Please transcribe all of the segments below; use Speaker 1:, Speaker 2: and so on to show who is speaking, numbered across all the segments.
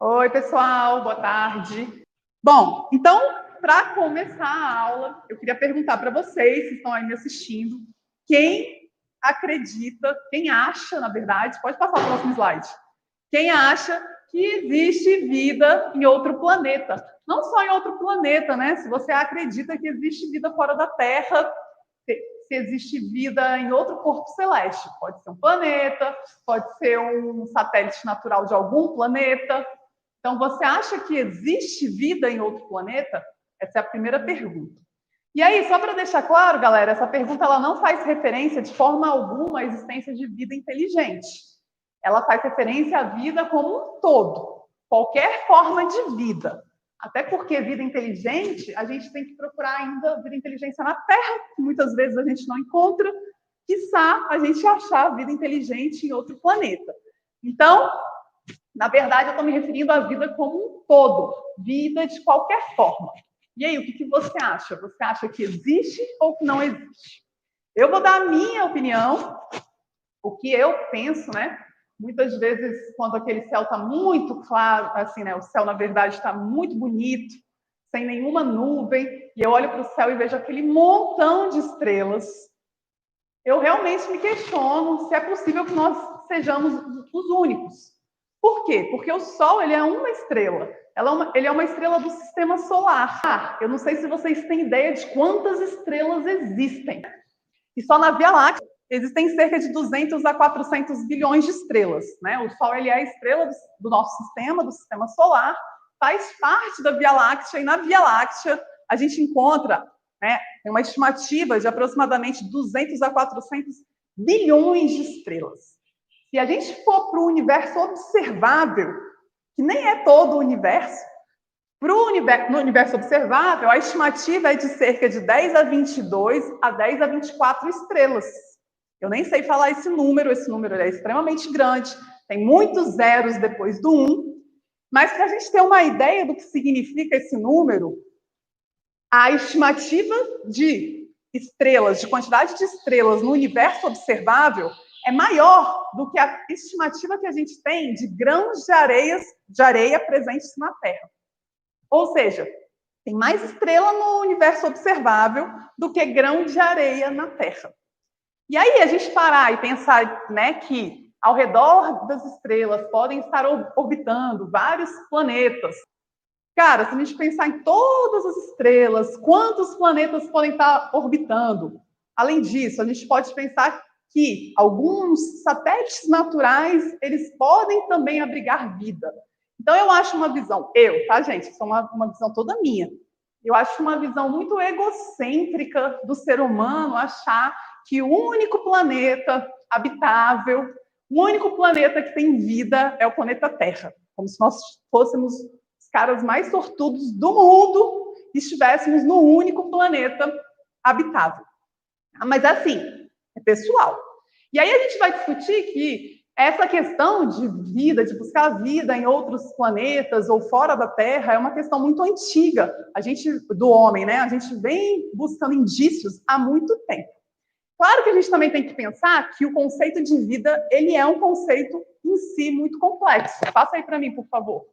Speaker 1: Oi, pessoal, boa tarde. Bom, então, para começar a aula, eu queria perguntar para vocês que estão aí me assistindo, quem acredita, quem acha, na verdade, pode passar o próximo slide, quem acha que existe vida em outro planeta? Não só em outro planeta, né? Se você acredita que existe vida fora da Terra, se existe vida em outro corpo celeste. Pode ser um planeta, pode ser um satélite natural de algum planeta. Então, você acha que existe vida em outro planeta? Essa é a primeira pergunta. E aí, só para deixar claro, galera, essa pergunta ela não faz referência de forma alguma à existência de vida inteligente. Ela faz referência à vida como um todo, qualquer forma de vida. Até porque vida inteligente, a gente tem que procurar ainda vida inteligência na Terra, que muitas vezes a gente não encontra, quiçá a gente achar vida inteligente em outro planeta. Então, na verdade, eu estou me referindo à vida como um todo, vida de qualquer forma. E aí, o que você acha? Você acha que existe ou que não existe? Eu vou dar a minha opinião, o que eu penso, né? Muitas vezes, quando aquele céu está muito claro, assim, né? O céu, na verdade, está muito bonito, sem nenhuma nuvem, e eu olho para o céu e vejo aquele montão de estrelas, eu realmente me questiono se é possível que nós sejamos os únicos. Por quê? Porque o Sol ele é uma estrela. Ele é uma estrela do sistema solar. Eu não sei se vocês têm ideia de quantas estrelas existem. E só na Via Láctea existem cerca de 200 a 400 bilhões de estrelas. Né? O Sol ele é a estrela do nosso sistema, do sistema solar, faz parte da Via Láctea, e na Via Láctea a gente encontra, né, uma estimativa de aproximadamente 200 a 400 bilhões de estrelas. Se a gente for para o universo observável, que nem é todo o universo, no universo observável, a estimativa é de cerca de 10 a 22 a 10 a 24 estrelas. Eu nem sei falar esse número é extremamente grande, tem muitos zeros depois do 1, mas para a gente ter uma ideia do que significa esse número, a estimativa de estrelas, de quantidade de estrelas no universo observável é maior do que a estimativa que a gente tem de grãos de areia presentes na Terra. Ou seja, tem mais estrela no universo observável do que grão de areia na Terra. E aí a gente parar e pensar, né, que ao redor das estrelas podem estar orbitando vários planetas. Cara, se a gente pensar em todas as estrelas, quantos planetas podem estar orbitando? Além disso, a gente pode pensar que alguns satélites naturais, eles podem também abrigar vida. Então, eu acho uma visão, tá, gente? Isso é uma visão toda minha. Eu acho uma visão muito egocêntrica do ser humano achar que o único planeta habitável, o único planeta que tem vida é o planeta Terra. Como se nós fôssemos os caras mais sortudos do mundo e estivéssemos no único planeta habitável. Mas, assim, é pessoal. E aí a gente vai discutir que essa questão de vida, de buscar vida em outros planetas ou fora da Terra, é uma questão muito antiga. A gente, do homem, né? A gente vem buscando indícios há muito tempo. Claro que a gente também tem que pensar que o conceito de vida, ele é um conceito em si muito complexo. Passa aí para mim, por favor.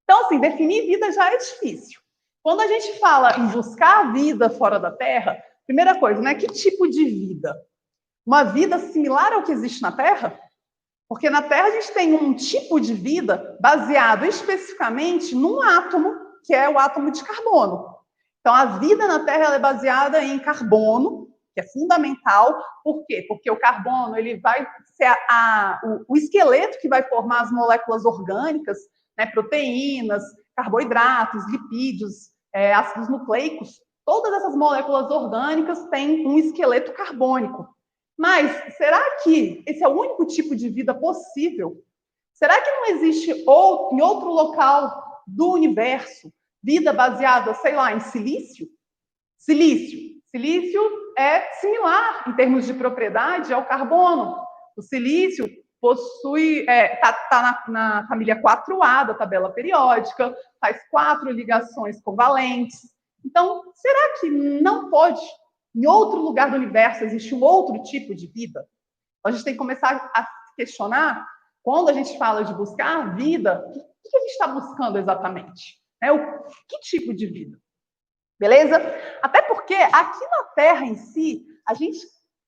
Speaker 1: Então, assim, definir vida já é difícil. Quando a gente fala em buscar vida fora da Terra, primeira coisa, né? Que tipo de vida? Uma vida similar ao que existe na Terra? Porque na Terra a gente tem um tipo de vida baseado especificamente num átomo, que é o átomo de carbono. Então, a vida na Terra é baseada em carbono, que é fundamental. Por quê? Porque o carbono ele vai ser o esqueleto que vai formar as moléculas orgânicas, né, proteínas, carboidratos, lipídios, ácidos nucleicos. Todas essas moléculas orgânicas têm um esqueleto carbônico. Mas será que esse é o único tipo de vida possível? Será que não existe em outro local do universo vida baseada, sei lá, em silício? Silício é similar em termos de propriedade ao carbono. O silício possui, tá na família 4A da tabela periódica, faz 4 ligações covalentes. Então, será que não pode, em outro lugar do universo, existir um outro tipo de vida? A gente tem que começar a questionar quando a gente fala de buscar vida, o que a gente está buscando exatamente? Que tipo de vida? Beleza? Até porque aqui na Terra em si, a gente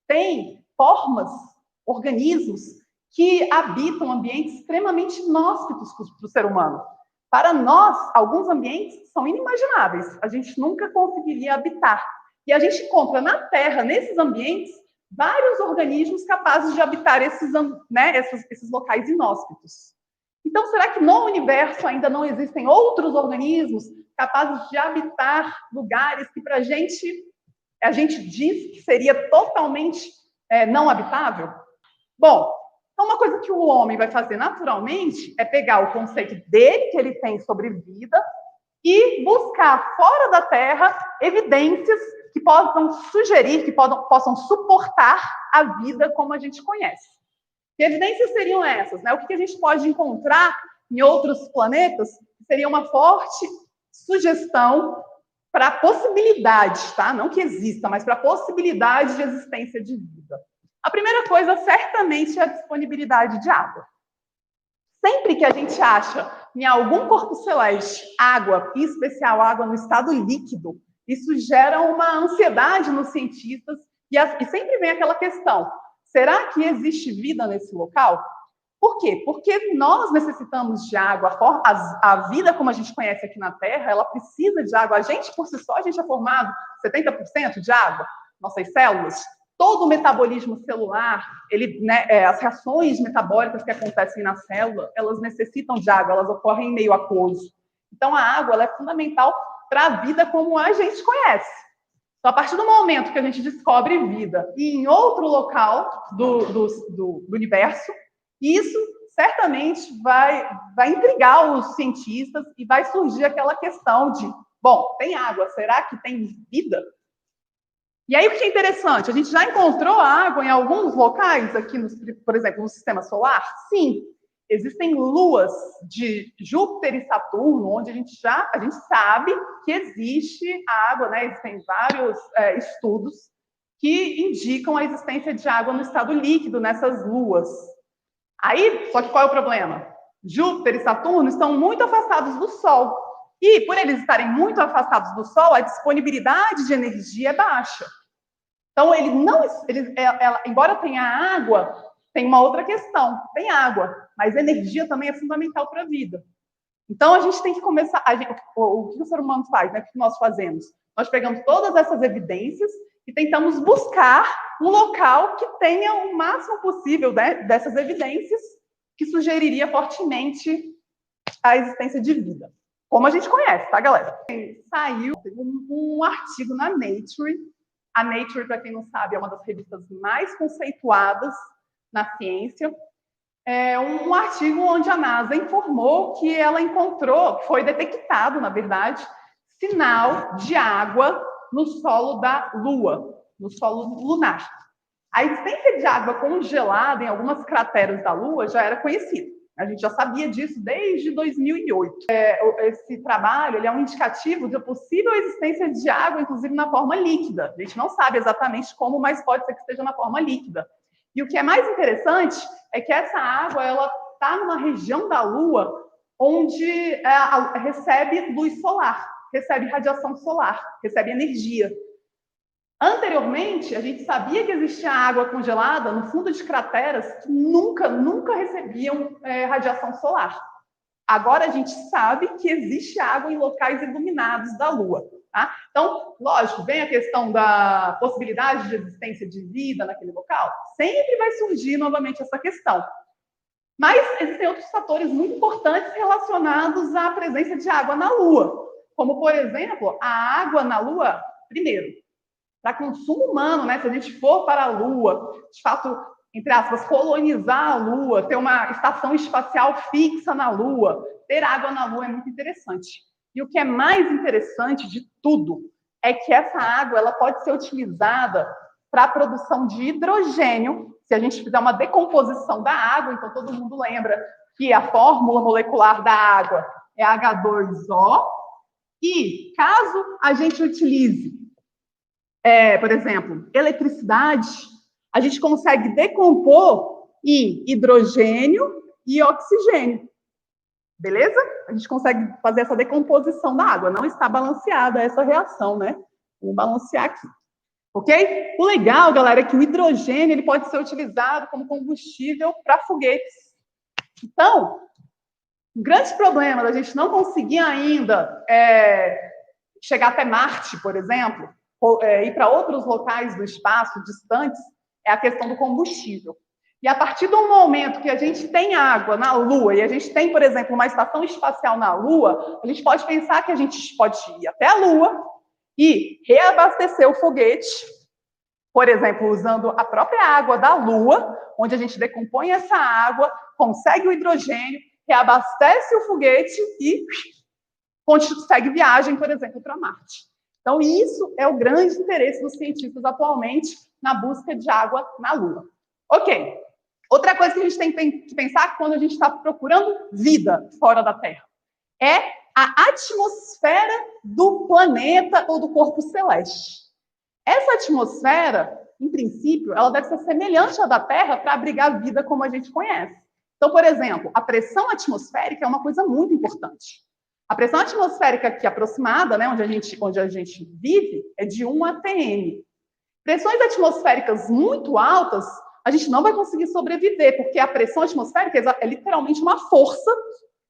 Speaker 1: tem formas, organismos que habitam ambientes extremamente inóspitos para o ser humano. Para nós, alguns ambientes são inimagináveis. A gente nunca conseguiria habitar. E a gente encontra na Terra, nesses ambientes, vários organismos capazes de habitar esses locais inóspitos. Então, será que no universo ainda não existem outros organismos capazes de habitar lugares que a gente diz que seria totalmente não habitável? Bom, então uma coisa que o homem vai fazer naturalmente é pegar o conceito dele, que ele tem sobre vida, e buscar fora da Terra evidências que possam sugerir, que possam suportar a vida como a gente conhece. Que evidências seriam essas? O que a gente pode encontrar em outros planetas seria uma forte sugestão para a possibilidade, tá? Não que exista, mas para a possibilidade de existência de vida. A primeira coisa, certamente, é a disponibilidade de água. Sempre que a gente acha em algum corpo celeste água, em especial água no estado líquido, isso gera uma ansiedade nos cientistas e sempre vem aquela questão: será que existe vida nesse local? Por quê? Porque nós necessitamos de água. A vida, como a gente conhece aqui na Terra, ela precisa de água. A gente, por si só, a gente é formado 70% de água, nossas células. Todo o metabolismo celular, as reações metabólicas que acontecem na célula, elas necessitam de água, elas ocorrem em meio aquoso. Então, a água ela é fundamental para a vida como a gente conhece. Então, a partir do momento que a gente descobre vida em outro local do universo, isso certamente vai intrigar os cientistas e vai surgir aquela questão de, bom, tem água, será que tem vida? E aí o que é interessante, a gente já encontrou água em alguns locais aqui, por exemplo, no sistema solar? Sim, existem luas de Júpiter e Saturno, onde a gente sabe que existe água, Existem vários estudos que indicam a existência de água no estado líquido nessas luas. Aí, só que qual é o problema? Júpiter e Saturno estão muito afastados do Sol. E, por eles estarem muito afastados do Sol, a disponibilidade de energia é baixa. Então, embora tenha água, tem uma outra questão. Tem água, mas energia também é fundamental para a vida. Então, a gente tem que começar... O que o ser humano faz? O que nós fazemos? Nós pegamos todas essas evidências e tentamos buscar um local que tenha o máximo possível dessas evidências que sugeriria fortemente a existência de vida. Como a gente conhece, tá, galera? Saiu um artigo na Nature. A Nature, para quem não sabe, é uma das revistas mais conceituadas na ciência. É um artigo onde a NASA informou que ela encontrou, foi detectado, na verdade, sinal de água no solo da Lua, no solo lunar. A existência de água congelada em algumas crateras da Lua já era conhecida. A gente já sabia disso desde 2008. Esse trabalho é um indicativo da possível existência de água, inclusive na forma líquida. A gente não sabe exatamente como, mas pode ser que esteja na forma líquida. E o que é mais interessante é que essa água está numa região da Lua onde recebe luz solar, recebe radiação solar, recebe energia. Anteriormente, a gente sabia que existia água congelada no fundo de crateras que nunca recebiam radiação solar. Agora a gente sabe que existe água em locais iluminados da Lua. Tá? Então, lógico, vem a questão da possibilidade de existência de vida naquele local. Sempre vai surgir novamente essa questão. Mas existem outros fatores muito importantes relacionados à presença de água na Lua. Como, por exemplo, a água na Lua, primeiro, para consumo humano, se a gente for para a Lua, de fato, entre aspas, colonizar a Lua, ter uma estação espacial fixa na Lua, ter água na Lua é muito interessante. E o que é mais interessante de tudo é que essa água ela pode ser utilizada para a produção de hidrogênio. Se a gente fizer uma decomposição da água, então todo mundo lembra que a fórmula molecular da água é H2O, e caso a gente utilize, por exemplo, eletricidade, a gente consegue decompor em hidrogênio e oxigênio. Beleza? A gente consegue fazer essa decomposição da água. Não está balanceada essa reação, né? Vamos balancear aqui. Ok? O legal, galera, é que o hidrogênio ele pode ser utilizado como combustível para foguetes. Então, o grande problema da gente não conseguir ainda chegar até Marte, por exemplo, ou, ir para outros locais do espaço distantes, é a questão do combustível. E a partir do momento que a gente tem água na Lua e a gente tem, por exemplo, uma estação espacial na Lua, a gente pode pensar que a gente pode ir até a Lua e reabastecer o foguete, por exemplo, usando a própria água da Lua, onde a gente decompõe essa água, consegue o hidrogênio, reabastece o foguete e segue viagem, por exemplo, para Marte. Então, isso é o grande interesse dos cientistas atualmente na busca de água na Lua. Ok. Outra coisa que a gente tem que pensar quando a gente está procurando vida fora da Terra é a atmosfera do planeta ou do corpo celeste. Essa atmosfera, em princípio, ela deve ser semelhante à da Terra para abrigar a vida como a gente conhece. Então, por exemplo, a pressão atmosférica é uma coisa muito importante. A pressão atmosférica aqui aproximada, né, onde a gente vive, é de 1 atm. Pressões atmosféricas muito altas, a gente não vai conseguir sobreviver, porque a pressão atmosférica é literalmente uma força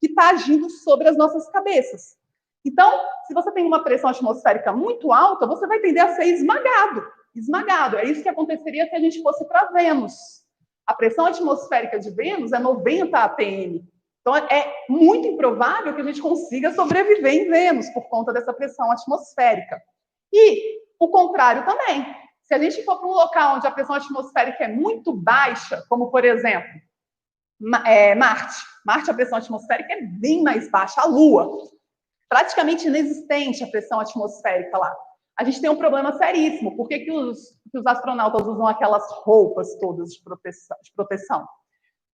Speaker 1: que está agindo sobre as nossas cabeças. Então, se você tem uma pressão atmosférica muito alta, você vai tender a ser esmagado. É isso que aconteceria se a gente fosse para Vênus. A pressão atmosférica de Vênus é 90 atm. Então, é muito improvável que a gente consiga sobreviver em Vênus por conta dessa pressão atmosférica. E o contrário também. Se a gente for para um local onde a pressão atmosférica é muito baixa, como, por exemplo, Marte. Marte, a pressão atmosférica é bem mais baixa. A Lua, praticamente inexistente a pressão atmosférica lá. A gente tem um problema seríssimo. Por que os astronautas usam aquelas roupas todas de proteção?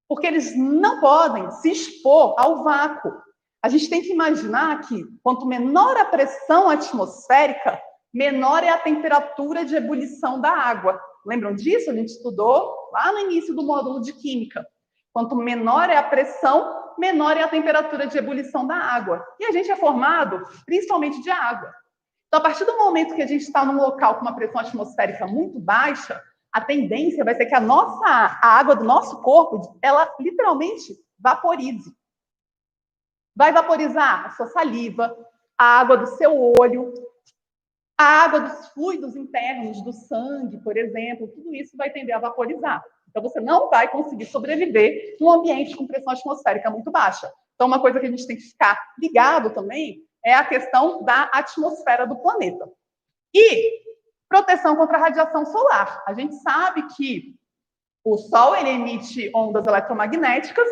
Speaker 1: Porque eles não podem se expor ao vácuo. A gente tem que imaginar que, quanto menor a pressão atmosférica, menor é a temperatura de ebulição da água. Lembram disso? A gente estudou lá no início do módulo de Química. Quanto menor é a pressão, menor é a temperatura de ebulição da água. E a gente é formado principalmente de água. Então, a partir do momento que a gente está num local com uma pressão atmosférica muito baixa, a tendência vai ser que a água do nosso corpo, ela literalmente vaporize. Vai vaporizar a sua saliva, a água do seu olho, a água dos fluidos internos, do sangue, por exemplo, tudo isso vai tender a vaporizar. Então, você não vai conseguir sobreviver num ambiente com pressão atmosférica muito baixa. Então, uma coisa que a gente tem que ficar ligado também é a questão da atmosfera do planeta. E proteção contra a radiação solar. A gente sabe que o Sol ele emite ondas eletromagnéticas,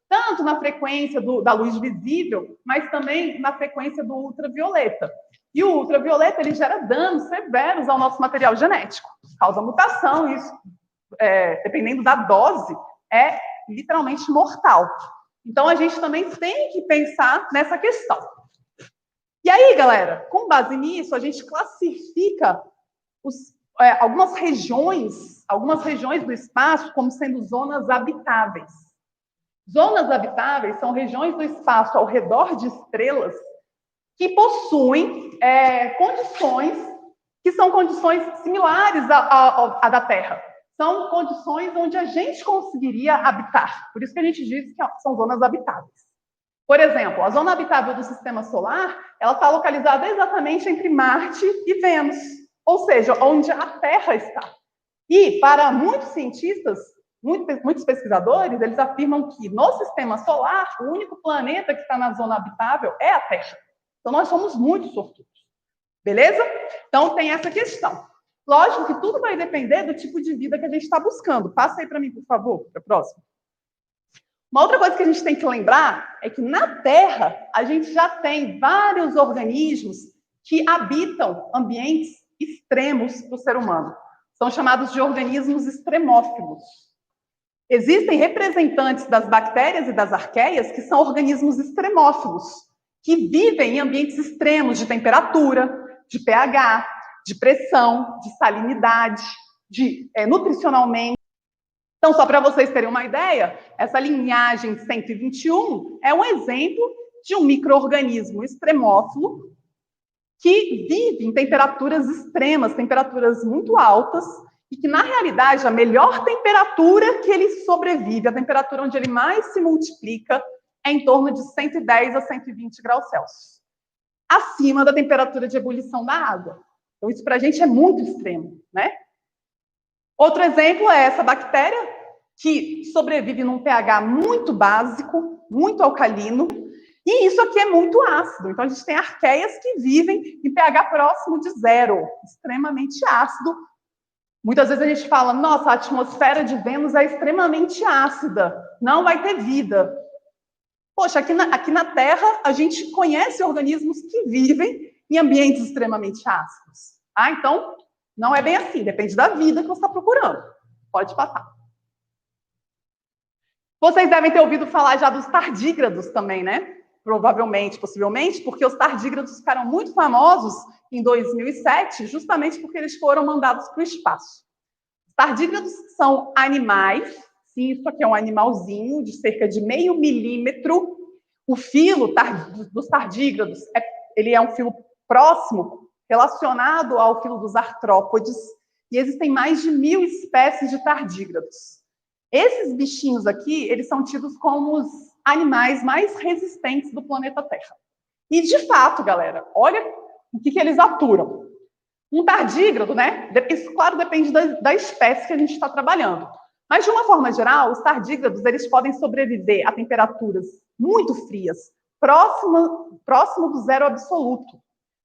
Speaker 1: tanto na frequência da luz visível, mas também na frequência do ultravioleta. E o ultravioleta ele gera danos severos ao nosso material genético, causa mutação, isso, dependendo da dose, é literalmente mortal. Então, a gente também tem que pensar nessa questão. E aí, galera, com base nisso, a gente classifica algumas regiões do espaço como sendo zonas habitáveis. Zonas habitáveis são regiões do espaço ao redor de estrelas que possuem condições que são condições similares à da Terra. São condições onde a gente conseguiria habitar. Por isso que a gente diz que são zonas habitáveis. Por exemplo, a zona habitável do Sistema Solar, ela está localizada exatamente entre Marte e Vênus, ou seja, onde a Terra está. E, para muitos cientistas, muitos pesquisadores, eles afirmam que no Sistema Solar, o único planeta que está na zona habitável é a Terra. Então, nós somos muito sortudos. Beleza? Então, tem essa questão. Lógico que tudo vai depender do tipo de vida que a gente está buscando. Passa aí para mim, por favor, para a próxima. Uma outra coisa que a gente tem que lembrar é que na Terra a gente já tem vários organismos que habitam ambientes extremos para o ser humano. São chamados de organismos extremófilos. Existem representantes das bactérias e das arqueias que são organismos extremófilos, que vivem em ambientes extremos de temperatura, de pH, de pressão, de salinidade, nutricionalmente. Então, só para vocês terem uma ideia, essa linhagem 121 é um exemplo de um micro-organismo extremófilo que vive em temperaturas extremas, temperaturas muito altas, e que, na realidade, a melhor temperatura que ele sobrevive, a temperatura onde ele mais se multiplica, é em torno de 110 a 120 graus Celsius, acima da temperatura de ebulição da água. Então, isso para a gente é muito extremo, né? Outro exemplo é essa bactéria, que sobrevive num pH muito básico, muito alcalino, e isso aqui é muito ácido. Então, a gente tem arqueias que vivem em pH próximo de zero, extremamente ácido. Muitas vezes a gente fala, nossa, a atmosfera de Vênus é extremamente ácida, não vai ter vida. Poxa, aqui na Terra, a gente conhece organismos que vivem em ambientes extremamente ácidos. Ah, então, não é bem assim, depende da vida que você está procurando. Pode passar. Vocês devem ter ouvido falar já dos tardígrados também, né? Provavelmente, possivelmente, porque os tardígrados ficaram muito famosos em 2007, justamente porque eles foram mandados para o espaço. Os tardígrados são animais, sim, isso aqui é um animalzinho de cerca de 0,5 milímetro. O filo dos tardígrados, ele é um filo próximo, relacionado ao filo dos artrópodes, e existem mais de 1.000 espécies de tardígrados. Esses bichinhos aqui, eles são tidos como os animais mais resistentes do planeta Terra. E, de fato, galera, olha o que eles aturam. Um tardígrado, né? Isso, claro, depende da espécie que a gente está trabalhando. Mas, de uma forma geral, os tardígrados, eles podem sobreviver a temperaturas muito frias, próximo do zero absoluto.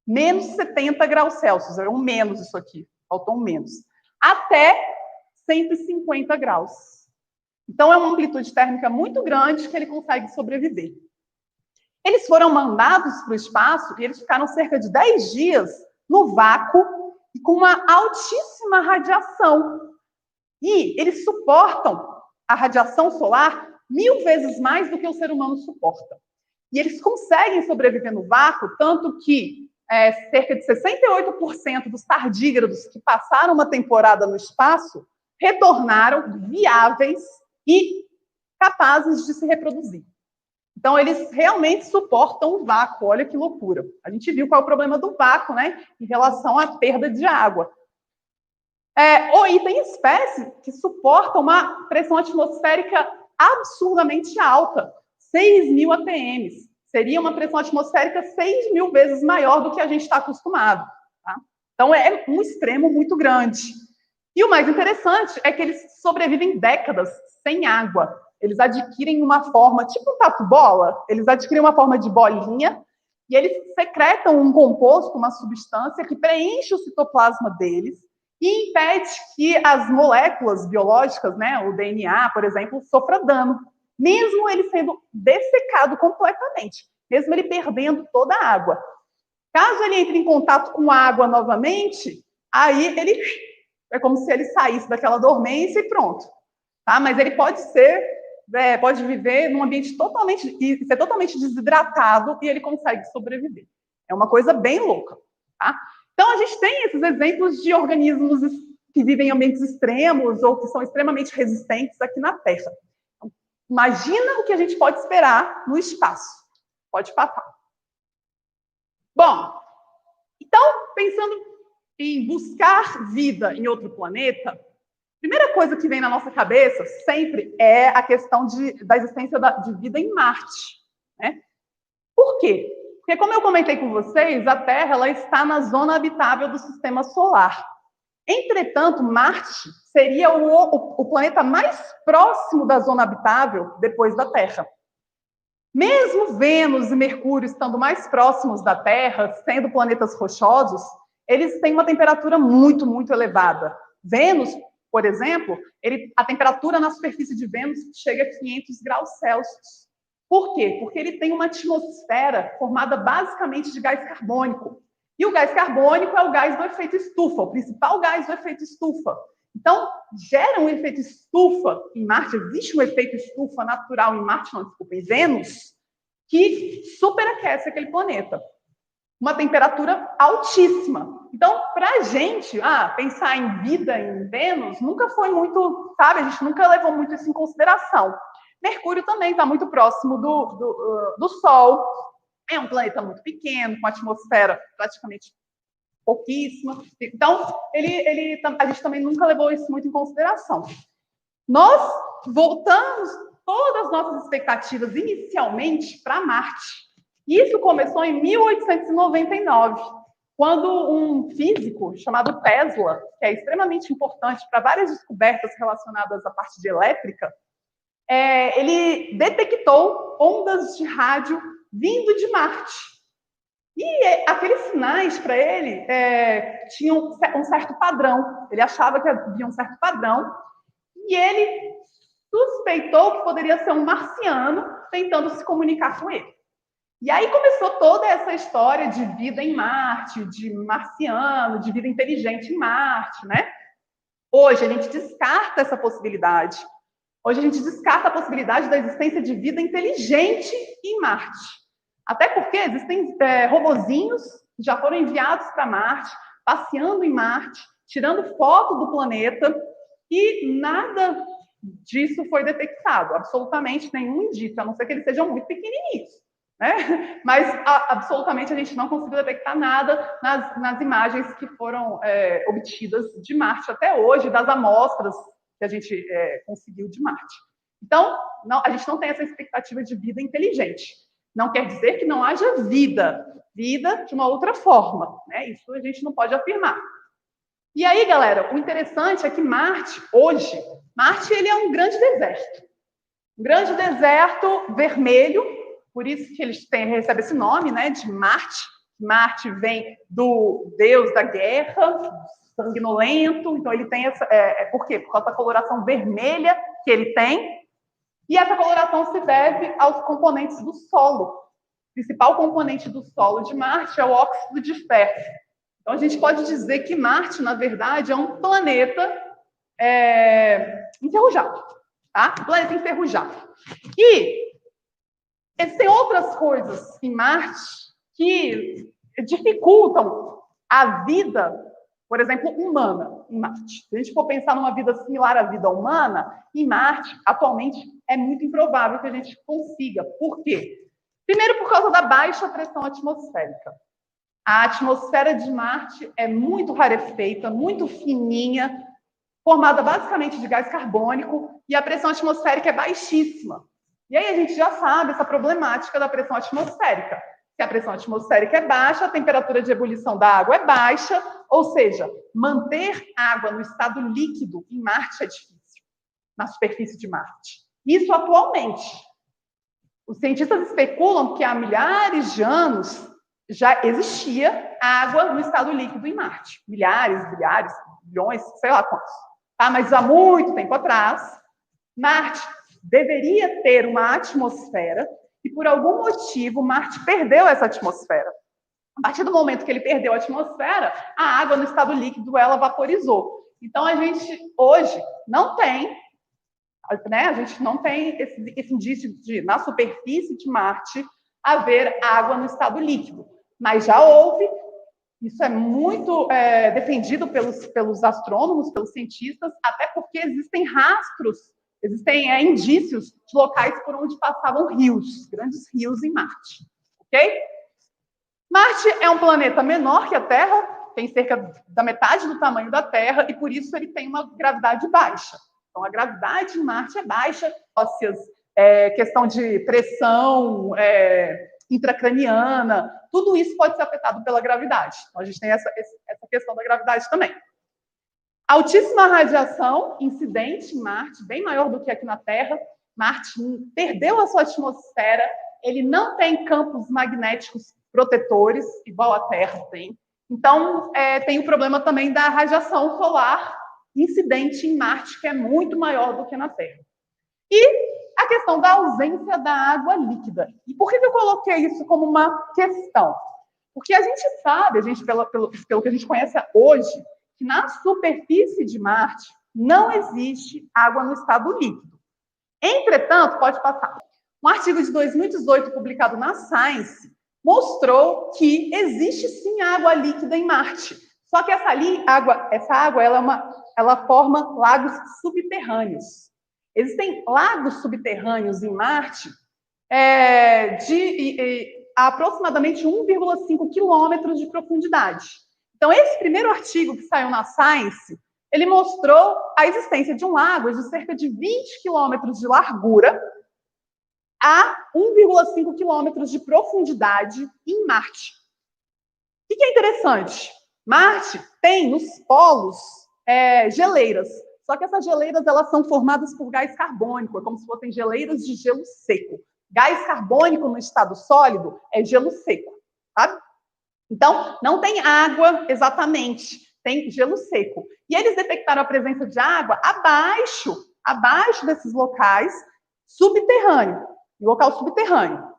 Speaker 1: Menos 70 graus Celsius, é um menos isso aqui, faltou um menos. Até 150 graus. Então, é uma amplitude térmica muito grande que ele consegue sobreviver. Eles foram mandados para o espaço e eles ficaram cerca de 10 dias no vácuo e com uma altíssima radiação. E eles suportam a radiação solar 1000 vezes mais do que o ser humano suporta. E eles conseguem sobreviver no vácuo, tanto que cerca de 68% dos tardígrados que passaram uma temporada no espaço retornaram viáveis e capazes de se reproduzir. Então, eles realmente suportam o vácuo. Olha que loucura. A gente viu qual é o problema do vácuo, né? Em relação à perda de água. E tem espécies que suportam uma pressão atmosférica absurdamente alta. 6.000 atm. Seria uma pressão atmosférica 6.000 vezes maior do que a gente está acostumado. Tá? Então, é um extremo muito grande. E o mais interessante é que eles sobrevivem décadas sem água. Eles adquirem uma forma, tipo um tatu-bola, eles adquirem uma forma de bolinha e eles secretam um composto, uma substância que preenche o citoplasma deles e impede que as moléculas biológicas, né, o DNA, por exemplo, sofra dano, mesmo ele sendo dessecado completamente, mesmo ele perdendo toda a água. Caso ele entre em contato com a água novamente, aí ele é como se ele saísse daquela dormência e pronto. Tá? Mas ele pode viver num ambiente e ser totalmente desidratado e ele consegue sobreviver. É uma coisa bem louca. Tá? Então, a gente tem esses exemplos de organismos que vivem em ambientes extremos ou que são extremamente resistentes aqui na Terra. Então, imagina o que a gente pode esperar no espaço. Pode passar. Bom, então, pensando em buscar vida em outro planeta, a primeira coisa que vem na nossa cabeça sempre é a questão da existência de vida em Marte. Né? Por quê? Porque, como eu comentei com vocês, a Terra ela está na zona habitável do Sistema Solar. Entretanto, Marte seria o planeta mais próximo da zona habitável depois da Terra. Mesmo Vênus e Mercúrio estando mais próximos da Terra, sendo planetas rochosos, eles têm uma temperatura muito, muito elevada. Vênus, por exemplo, a temperatura na superfície de Vênus chega a 500 graus Celsius. Por quê? Porque ele tem uma atmosfera formada basicamente de gás carbônico. E o gás carbônico é o gás do efeito estufa, o principal gás do efeito estufa. Então, gera um efeito estufa em Marte, existe um efeito estufa natural em Marte, não, desculpa, em Vênus, que superaquece aquele planeta. uma temperatura altíssima. Então, para a gente, pensar em vida em Vênus nunca foi muito, sabe? A gente nunca levou muito isso em consideração. Mercúrio também está muito próximo do Sol. É um planeta muito pequeno, com atmosfera praticamente pouquíssima. Então, a gente também nunca levou isso muito em consideração. Nós voltamos todas as nossas expectativas inicialmente para Marte. Isso começou em 1899, quando um físico chamado Tesla, que é extremamente importante para várias descobertas relacionadas à parte de elétrica, ele detectou ondas de rádio vindo de Marte. E aqueles sinais, para ele, tinham um certo padrão. Ele achava que havia um certo padrão. E ele suspeitou que poderia ser um marciano tentando se comunicar com ele. E aí começou toda essa história de vida em Marte, de marciano, de vida inteligente em Marte, né? Hoje a gente descarta essa possibilidade. Hoje a gente descarta a possibilidade da existência de vida inteligente em Marte. Até porque existem robozinhos que já foram enviados para Marte, passeando em Marte, tirando foto do planeta, e nada disso foi detectado. Absolutamente nenhum indício, a não ser que eles sejam muito pequenininhos. Né? Mas absolutamente a gente não conseguiu detectar nada nas imagens que foram obtidas de Marte até hoje, das amostras que a gente conseguiu de Marte. Então, a gente não tem essa expectativa de vida inteligente. Não quer dizer que não haja vida de uma outra forma, né? Isso a gente não pode afirmar. E aí, galera, o interessante é que Marte ele é um grande deserto vermelho, por isso que eles recebe esse nome, né, de Marte. Marte vem do deus da guerra, sanguinolento, então ele tem essa... por quê? Por causa da coloração vermelha que ele tem, e essa coloração se deve aos componentes do solo. O principal componente do solo de Marte é o óxido de ferro. Então, a gente pode dizer que Marte, na verdade, é um planeta enferrujado. Tá? Um planeta enferrujado. E existem outras coisas em Marte que dificultam a vida, por exemplo, humana em Marte. Se a gente for pensar numa vida similar à vida humana, em Marte, atualmente, é muito improvável que a gente consiga. Por quê? Primeiro, por causa da baixa pressão atmosférica. A atmosfera de Marte é muito rarefeita, muito fininha, formada basicamente de gás carbônico, e a pressão atmosférica é baixíssima. E aí a gente já sabe essa problemática da pressão atmosférica. Se a pressão atmosférica é baixa, a temperatura de ebulição da água é baixa, ou seja, manter água no estado líquido em Marte é difícil, na superfície de Marte. Isso atualmente. Os cientistas especulam que há milhares de anos já existia água no estado líquido em Marte. Milhares, bilhares, bilhões, sei lá quantos. Tá? Mas há muito tempo atrás, Marte deveria ter uma atmosfera e, por algum motivo, Marte perdeu essa atmosfera. A partir do momento que ele perdeu a atmosfera, a água no estado líquido ela vaporizou. Então, a gente hoje não tem, né, a gente não tem esse indício de, na superfície de Marte, haver água no estado líquido. Mas já houve, isso é muito defendido pelos astrônomos, pelos cientistas, até porque existem rastros, existem indícios de locais por onde passavam rios, grandes rios em Marte. Ok? Marte é um planeta menor que a Terra, tem cerca da metade do tamanho da Terra, e por isso ele tem uma gravidade baixa. Então, a gravidade em Marte é baixa, ósseas, questão de pressão intracraniana, tudo isso pode ser afetado pela gravidade. Então, a gente tem essa questão da gravidade também. Altíssima radiação incidente em Marte, bem maior do que aqui na Terra. Marte perdeu a sua atmosfera, ele não tem campos magnéticos protetores, igual a Terra tem. Então, tem o problema também da radiação solar incidente em Marte, que é muito maior do que na Terra. E a questão da ausência da água líquida. E por que eu coloquei isso como uma questão? Porque a gente sabe, pelo que a gente conhece hoje, que na superfície de Marte não existe água no estado líquido. Entretanto, pode passar. Um artigo de 2018 publicado na Science mostrou que existe sim água líquida em Marte. Só que essa água ela forma lagos subterrâneos. Existem lagos subterrâneos em Marte de aproximadamente 1,5 quilômetros de profundidade. Então, esse primeiro artigo que saiu na Science, ele mostrou a existência de um lago de cerca de 20 quilômetros de largura a 1,5 quilômetros de profundidade em Marte. O que é interessante? Marte tem nos polos geleiras, só que essas geleiras elas são formadas por gás carbônico, é como se fossem geleiras de gelo seco. Gás carbônico no estado sólido é gelo seco, sabe? Então, não tem água exatamente, tem gelo seco. E eles detectaram a presença de água abaixo desses locais, subterrâneo, local subterrâneo.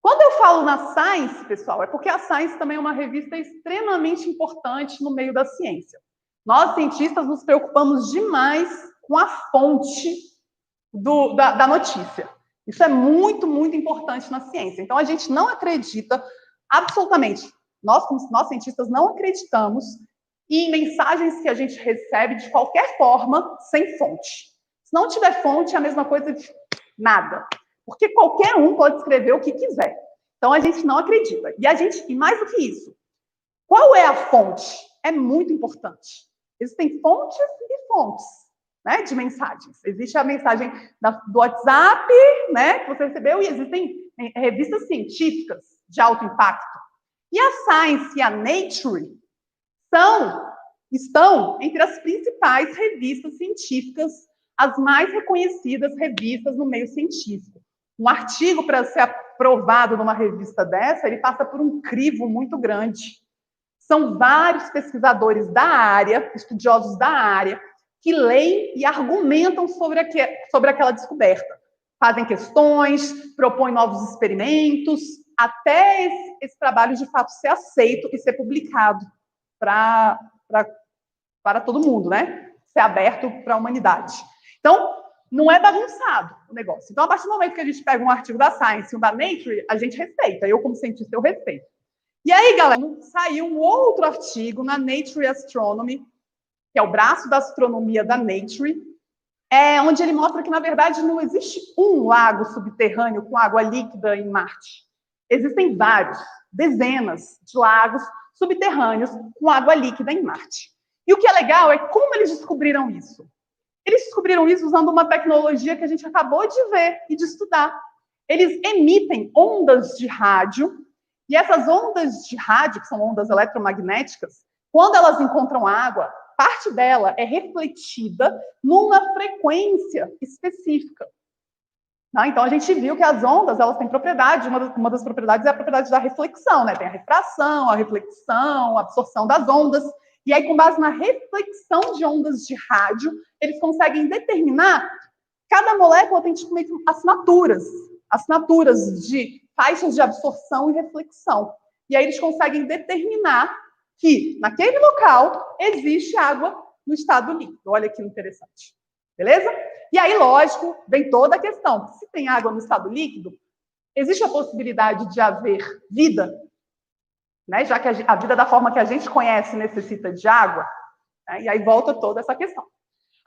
Speaker 1: Quando eu falo na Science, pessoal, é porque a Science também é uma revista extremamente importante no meio da ciência. Nós, cientistas, nos preocupamos demais com a fonte da notícia. Isso é muito, muito importante na ciência. Então, a gente não acredita absolutamente. Nós cientistas, não acreditamos em mensagens que a gente recebe de qualquer forma sem fonte. Se não tiver fonte, é a mesma coisa de nada. Porque qualquer um pode escrever o que quiser. Então, a gente não acredita. E mais do que isso, qual é a fonte? É muito importante. Existem fontes e fontes, né, de mensagens. Existe a mensagem do WhatsApp, né, que você recebeu, e existem revistas científicas de alto impacto. E a Science e a Nature estão entre as principais revistas científicas, as mais reconhecidas revistas no meio científico. Um artigo, para ser aprovado numa revista dessa, ele passa por um crivo muito grande. São vários pesquisadores da área, estudiosos da área, que leem e argumentam sobre aquela descoberta. Fazem questões, propõem novos experimentos, até esse trabalho de fato ser aceito e ser publicado para todo mundo, né? Ser aberto para a humanidade. Então, não é bagunçado o negócio. Então, a partir do momento que a gente pega um artigo da Science e um da Nature, a gente respeita. Eu, como cientista, eu respeito. E aí, galera, saiu um outro artigo na Nature Astronomy, que é o braço da astronomia da Nature, onde ele mostra que, na verdade, não existe um lago subterrâneo com água líquida em Marte. Existem vários, dezenas de lagos subterrâneos com água líquida em Marte. E o que é legal é como eles descobriram isso. Eles descobriram isso usando uma tecnologia que a gente acabou de ver e de estudar. Eles emitem ondas de rádio, e essas ondas de rádio, que são ondas eletromagnéticas, quando elas encontram água, parte dela é refletida numa frequência específica. Então, a gente viu que as ondas, elas têm propriedade, uma das propriedades é a propriedade da reflexão, né? Tem a refração, a reflexão, a absorção das ondas, e aí, com base na reflexão de ondas de rádio, eles conseguem determinar, cada molécula tem tipo assinaturas de faixas de absorção e reflexão. E aí eles conseguem determinar que, naquele local, existe água no estado líquido. Olha que interessante. Beleza? E aí, lógico, vem toda a questão. Se tem água no estado líquido, existe a possibilidade de haver vida, né? Já que a vida da forma que a gente conhece necessita de água, né? E aí volta toda essa questão.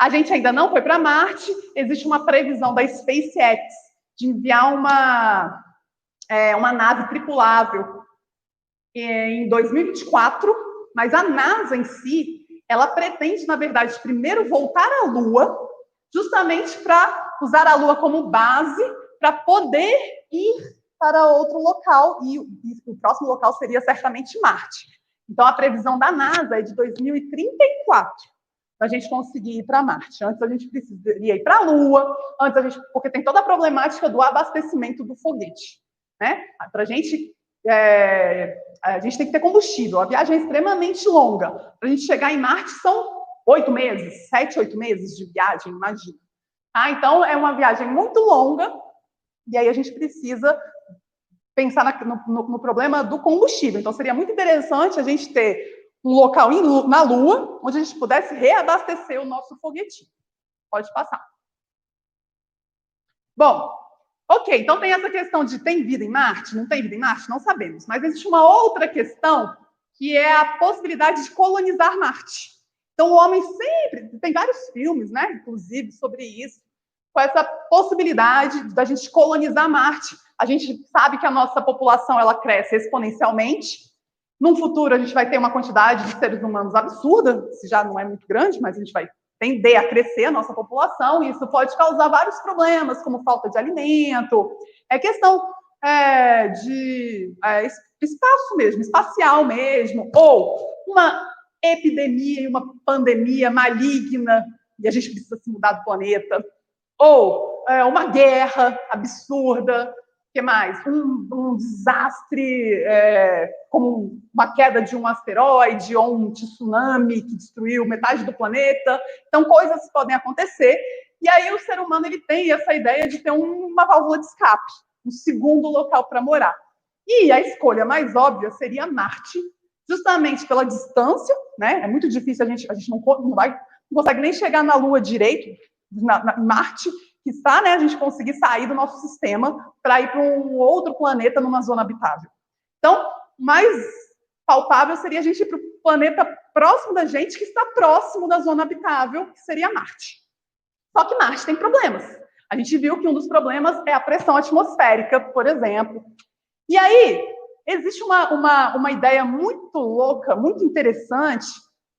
Speaker 1: A gente ainda não foi para Marte, existe uma previsão da SpaceX de enviar uma nave tripulável em 2024, mas a NASA em si, ela pretende, na verdade, primeiro voltar à Lua, justamente para usar a Lua como base para poder ir para outro local, e o próximo local seria certamente Marte. Então, a previsão da NASA é de 2034, para a gente conseguir ir para Marte. Antes, a gente precisaria ir para a Lua, porque tem toda a problemática do abastecimento do foguete. Né? Para a gente tem que ter combustível. A viagem é extremamente longa. Para a gente chegar em Marte, são 8 meses, 7, 8 meses de viagem, imagina. Então, é uma viagem muito longa, e aí a gente precisa pensar no problema do combustível. Então, seria muito interessante a gente ter um local na Lua, onde a gente pudesse reabastecer o nosso foguetinho. Pode passar. Bom, Ok, então tem essa questão de tem vida em Marte? Não tem vida em Marte? Não sabemos. Mas existe uma outra questão, que é a possibilidade de colonizar Marte. Então o homem sempre... Tem vários filmes, né, inclusive, sobre isso, com essa possibilidade da gente colonizar Marte. A gente sabe que a nossa população ela cresce exponencialmente. Num futuro, a gente vai ter uma quantidade de seres humanos absurda, se já não é muito grande, mas a gente vai tender a crescer a nossa população, e isso pode causar vários problemas, como falta de alimento, questão de espaço mesmo, espacial mesmo, ou uma epidemia e uma pandemia maligna, e a gente precisa se mudar do planeta, ou uma guerra absurda, o que mais? Um desastre, como uma queda de um asteroide ou um tsunami que destruiu metade do planeta. Então, coisas podem acontecer. E aí o ser humano ele tem essa ideia de ter uma válvula de escape, um segundo local para morar. E a escolha mais óbvia seria Marte, justamente pela distância, né? É muito difícil, a gente não consegue nem chegar na Lua direito, na Marte, que está, né, a gente conseguir sair do nosso sistema para ir para um outro planeta numa zona habitável. Então, mais palpável seria a gente ir para o planeta próximo da gente, que está próximo da zona habitável, que seria Marte. Só que Marte tem problemas. A gente viu que um dos problemas é a pressão atmosférica, por exemplo. E aí, existe uma ideia muito louca, muito interessante,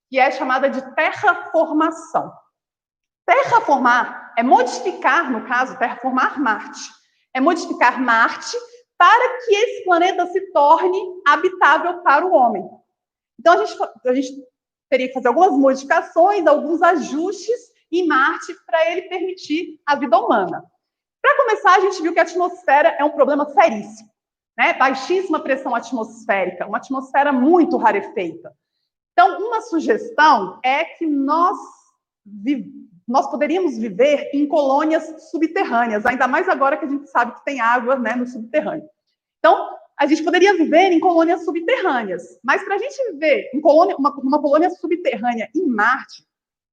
Speaker 1: que é chamada de terraformação. Terraformar é modificar, no caso, terraformar Marte. É modificar Marte para que esse planeta se torne habitável para o homem. Então, a gente teria que fazer algumas modificações, alguns ajustes em Marte para ele permitir a vida humana. Para começar, a gente viu que a atmosfera é um problema seríssimo, né? Baixíssima pressão atmosférica, uma atmosfera muito rarefeita. Então, uma sugestão é que nós poderíamos viver em colônias subterrâneas, ainda mais agora que a gente sabe que tem água, né, no subterrâneo. Então, a gente poderia viver em colônias subterrâneas, mas para a gente viver em uma colônia subterrânea em Marte,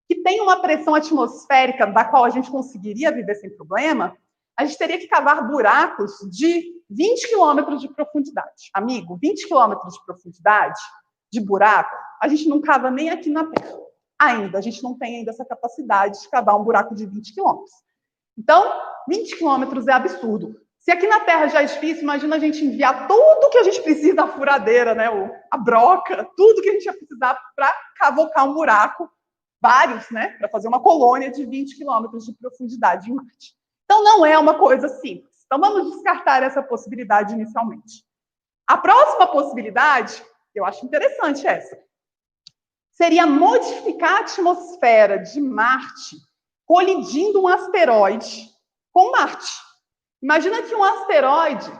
Speaker 1: que tem uma pressão atmosférica da qual a gente conseguiria viver sem problema, a gente teria que cavar buracos de 20 quilômetros de profundidade. Amigo, 20 quilômetros de profundidade de buraco, a gente não cava nem aqui na Terra. Ainda, a gente não tem ainda essa capacidade de cavar um buraco de 20 quilômetros. Então, 20 quilômetros é absurdo. Se aqui na Terra já é difícil, imagina a gente enviar tudo que a gente precisa, a furadeira, né, a broca, tudo que a gente ia precisar para cavocar um buraco, vários, né, para fazer uma colônia de 20 quilômetros de profundidade em Marte. Então, não é uma coisa simples. Então, vamos descartar essa possibilidade inicialmente. A próxima possibilidade, eu acho interessante essa, seria modificar a atmosfera de Marte colidindo um asteroide com Marte. Imagina que um asteroide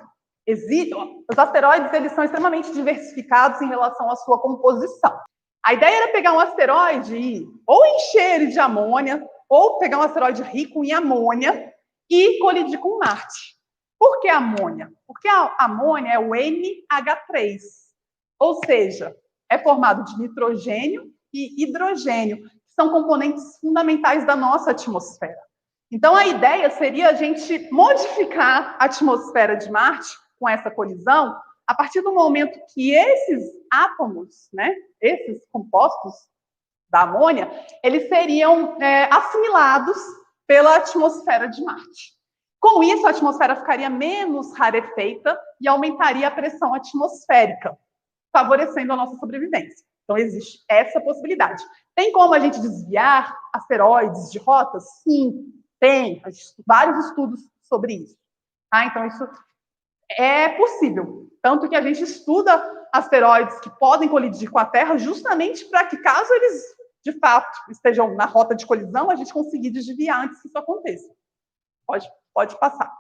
Speaker 1: existe. Os asteroides eles são extremamente diversificados em relação à sua composição. A ideia era pegar um asteroide e ou encher ele de amônia, ou pegar um asteroide rico em amônia e colidir com Marte. Por que amônia? Porque a amônia é o NH3, ou seja, é formado de nitrogênio e hidrogênio, que são componentes fundamentais da nossa atmosfera. Então, a ideia seria a gente modificar a atmosfera de Marte com essa colisão a partir do momento que esses átomos, né, esses compostos da amônia, eles seriam assimilados pela atmosfera de Marte. Com isso, a atmosfera ficaria menos rarefeita e aumentaria a pressão atmosférica, favorecendo a nossa sobrevivência. Então, existe essa possibilidade. Tem como a gente desviar asteroides de rotas? Sim, tem. Vários estudos sobre isso. Então, isso é possível. Tanto que a gente estuda asteroides que podem colidir com a Terra justamente para que, caso eles, de fato, estejam na rota de colisão, a gente conseguir desviar antes que isso aconteça. Pode passar.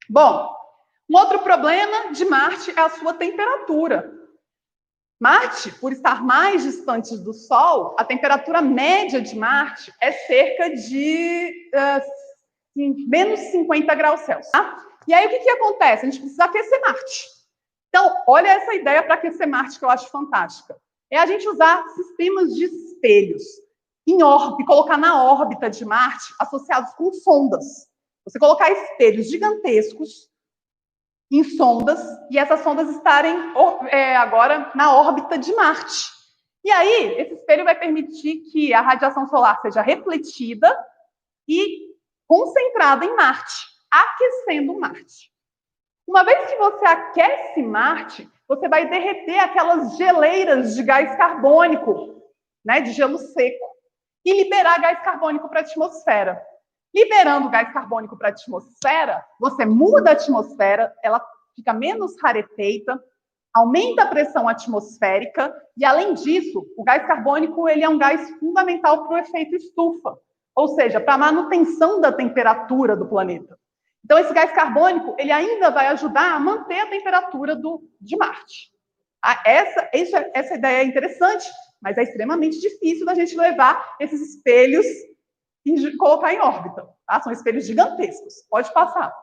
Speaker 1: Bom, um outro problema de Marte é a sua temperatura. Marte, por estar mais distante do Sol, a temperatura média de Marte é cerca de menos 50 graus Celsius. Tá? E aí, o que acontece? A gente precisa aquecer Marte. Então, olha essa ideia para aquecer Marte, que eu acho fantástica. É a gente usar sistemas de espelhos em órbita, colocar na órbita de Marte, associados com sondas. Você colocar espelhos gigantescos em sondas, e essas sondas estarem agora na órbita de Marte. E aí, esse espelho vai permitir que a radiação solar seja refletida e concentrada em Marte, aquecendo Marte. Uma vez que você aquece Marte, você vai derreter aquelas geleiras de gás carbônico, né, de gelo seco, e liberar gás carbônico para a atmosfera. Liberando gás carbônico para a atmosfera, você muda a atmosfera, ela fica menos rarefeita, aumenta a pressão atmosférica e, além disso, o gás carbônico ele é um gás fundamental para o efeito estufa, ou seja, para a manutenção da temperatura do planeta. Então, esse gás carbônico ele ainda vai ajudar a manter a temperatura de Marte. Essa ideia é interessante, mas é extremamente difícil da gente levar esses espelhos e colocar em órbita. Tá? São espelhos gigantescos. Pode passar.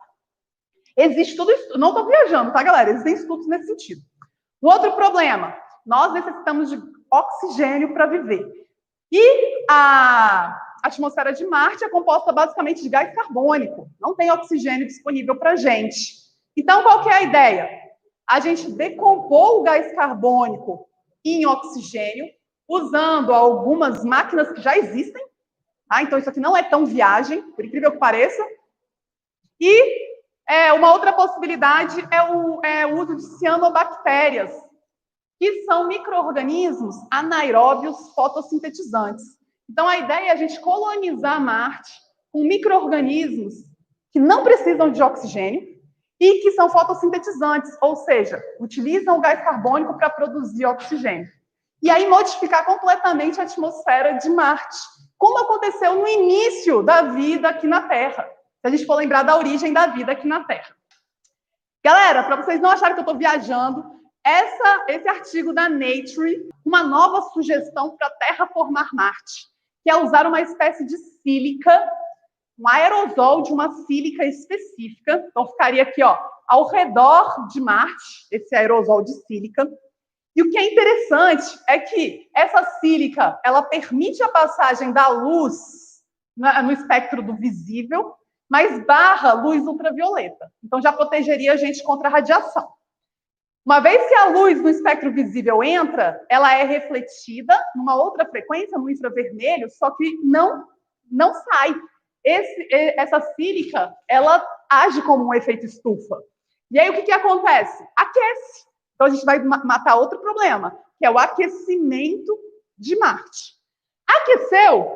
Speaker 1: Existe tudo isso. Não estou viajando, tá, galera? Existem estudos nesse sentido. Um outro problema. Nós necessitamos de oxigênio para viver. E a atmosfera de Marte é composta basicamente de gás carbônico. Não tem oxigênio disponível para a gente. Então, qual que é a ideia? A gente decompor o gás carbônico em oxigênio, usando algumas máquinas que já existem. Tá? Então, isso aqui não é tão viagem, por incrível que pareça. E uma outra possibilidade é o uso de cianobactérias, que são micro-organismos anaeróbios fotossintetizantes. Então, a ideia é a gente colonizar Marte com micro-organismos que não precisam de oxigênio e que são fotossintetizantes, ou seja, utilizam o gás carbônico para produzir oxigênio. E aí modificar completamente a atmosfera de Marte, como aconteceu no início da vida aqui na Terra, se a gente for lembrar da origem da vida aqui na Terra. Galera, para vocês não acharem que eu estou viajando, esse artigo da Nature, uma nova sugestão para terraformar Marte, que é usar uma espécie de sílica, um aerosol de uma sílica específica. Então, ficaria aqui, ó, ao redor de Marte, esse aerosol de sílica. E o que é interessante é que essa sílica, ela permite a passagem da luz no espectro do visível, mas barra luz ultravioleta. Então, já protegeria a gente contra a radiação. Uma vez que a luz no espectro visível entra, ela é refletida numa outra frequência, no infravermelho, só que não sai. Essa sílica, ela age como um efeito estufa. E aí, o que acontece? Aquece. Então, a gente vai matar outro problema, que é o aquecimento de Marte. Aqueceu,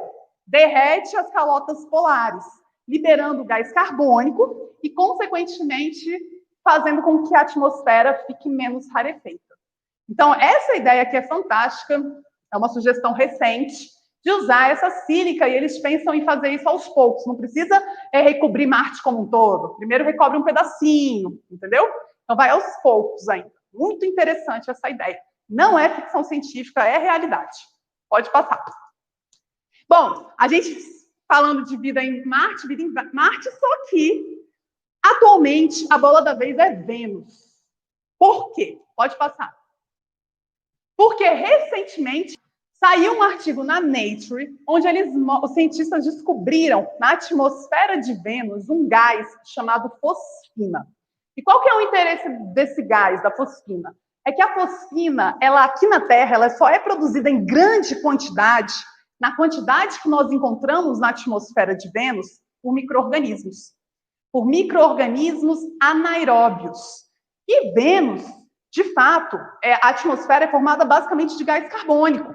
Speaker 1: derrete as calotas polares, liberando gás carbônico e, consequentemente, fazendo com que a atmosfera fique menos rarefeita. Então, essa ideia aqui é fantástica, é uma sugestão recente de usar essa sílica, e eles pensam em fazer isso aos poucos, não precisa recobrir Marte como um todo, primeiro recobre um pedacinho, entendeu? Então, vai aos poucos ainda. Muito interessante essa ideia. Não é ficção científica, é realidade. Pode passar. Bom, a gente falando de vida em Marte, só que atualmente, a bola da vez é Vênus. Por quê? Pode passar. Porque, recentemente, saiu um artigo na Nature, onde os cientistas descobriram, na atmosfera de Vênus, um gás chamado fosfina. E qual que é o interesse desse gás, da fosfina? É que a fosfina, ela aqui na Terra, ela só é produzida em grande quantidade, na quantidade que nós encontramos na atmosfera de Vênus, por micro-organismos. Por micro-organismos anaeróbios. E Vênus, de fato, a atmosfera é formada basicamente de gás carbônico.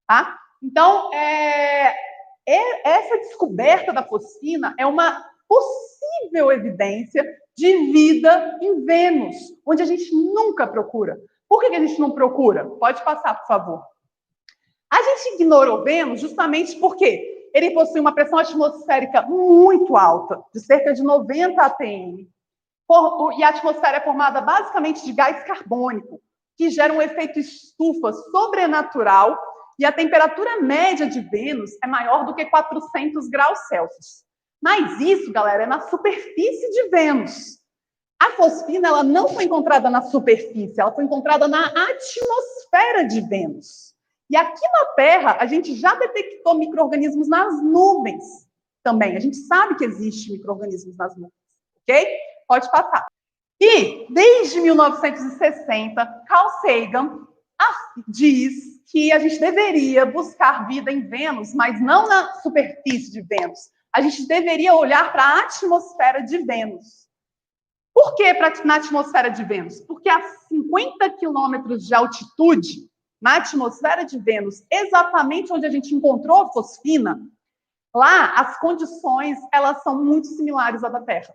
Speaker 1: Tá? Então, essa descoberta da fosfina é uma possível evidência de vida em Vênus, onde a gente nunca procura. Por que a gente não procura? Pode passar, por favor. A gente ignorou Vênus justamente porque ele possui uma pressão atmosférica muito alta, de cerca de 90 atm. E a atmosfera é formada basicamente de gás carbônico, que gera um efeito estufa sobrenatural, e a temperatura média de Vênus é maior do que 400 graus Celsius. Mas isso, galera, é na superfície de Vênus. A fosfina, ela não foi encontrada na superfície, ela foi encontrada na atmosfera de Vênus. E aqui na Terra, a gente já detectou micro-organismos nas nuvens. também. A gente sabe que existe micro-organismos nas nuvens, ok? Pode passar. E, desde 1960, Carl Sagan diz que a gente deveria buscar vida em Vênus, mas não na superfície de Vênus. A gente deveria olhar para a atmosfera de Vênus. Por que na atmosfera de Vênus? Porque a 50 quilômetros de altitude, na atmosfera de Vênus, exatamente onde a gente encontrou a fosfina, lá as condições elas são muito similares à da Terra.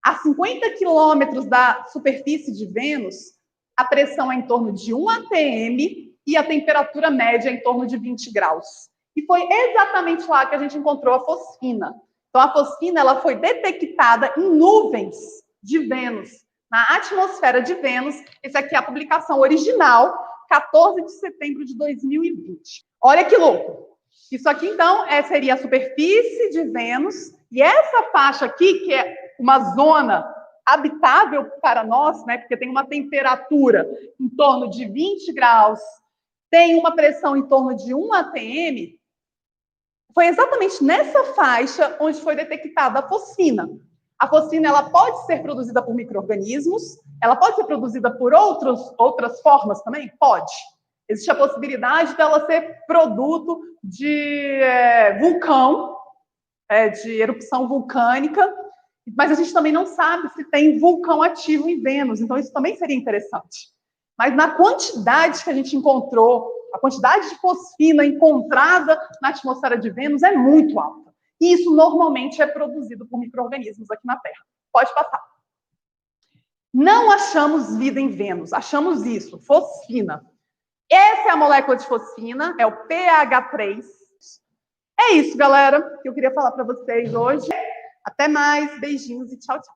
Speaker 1: A 50 quilômetros da superfície de Vênus, a pressão é em torno de 1 atm e a temperatura média é em torno de 20 graus. E foi exatamente lá que a gente encontrou a fosfina. Então, a fosfina ela foi detectada em nuvens de Vênus, na atmosfera de Vênus. Essa aqui é a publicação original, 14 de setembro de 2020. Olha que louco! Isso aqui, então, seria a superfície de Vênus. E essa faixa aqui, que é uma zona habitável para nós, né, porque tem uma temperatura em torno de 20 graus, tem uma pressão em torno de 1 atm, foi exatamente nessa faixa onde foi detectada a fosfina. A fosfina ela pode ser produzida por micro-organismos, ela pode ser produzida por outras formas também? Pode. Existe a possibilidade dela ser produto de vulcão, de erupção vulcânica, mas a gente também não sabe se tem vulcão ativo em Vênus, então isso também seria interessante. Mas na quantidade que a gente encontrou, a quantidade de fosfina encontrada na atmosfera de Vênus é muito alta. E isso normalmente é produzido por micro-organismos aqui na Terra. Pode passar. Não achamos vida em Vênus, achamos isso, fosfina. Essa é a molécula de fosfina, é o PH3. É isso, galera, que eu queria falar para vocês hoje. Até mais, beijinhos e tchau, tchau.